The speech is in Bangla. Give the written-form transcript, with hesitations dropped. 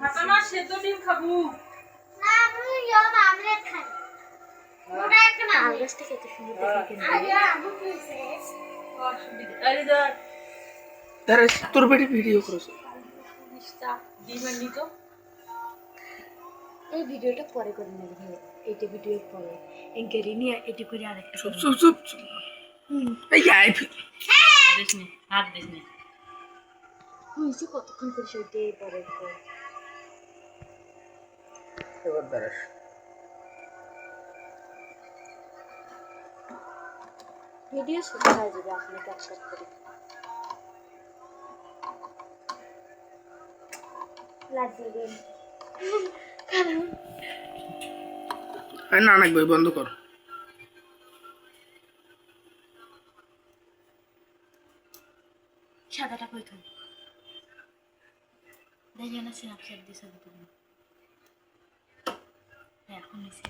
হাতা মাছ সেদ্ধ ডিম খাবো না আমি ইয়ন আমলেট খাই ওটা একটা না আলগাসটা খেতে শুনি দেখে কেন আবু কইছে আরে যা তারে তোর বেটি ভিডিও করেছে মিষ্টা ডিম আর নিতো এই ভিডিওটা পরে করে নেব ভাই এইটা ভিডিও পরে এনকেরি নিয়ে এটি করে আরেকটা চুপ চুপ চুপ চুপ। এই আই দেশনি হাত দেশনি হইছে কতক্ষণ করে সেইটাই পরে করে এবার দাঁড়াস ভিডিও শুরু হয়ে যাবে আপনি কাট কাট করে লাগবে কারণ আই না নাক ভাই বন্ধ কর সাদাটা কই থই দেখেন না স্ন্যাপচ্যাট দিছে তুমি এখন নিছি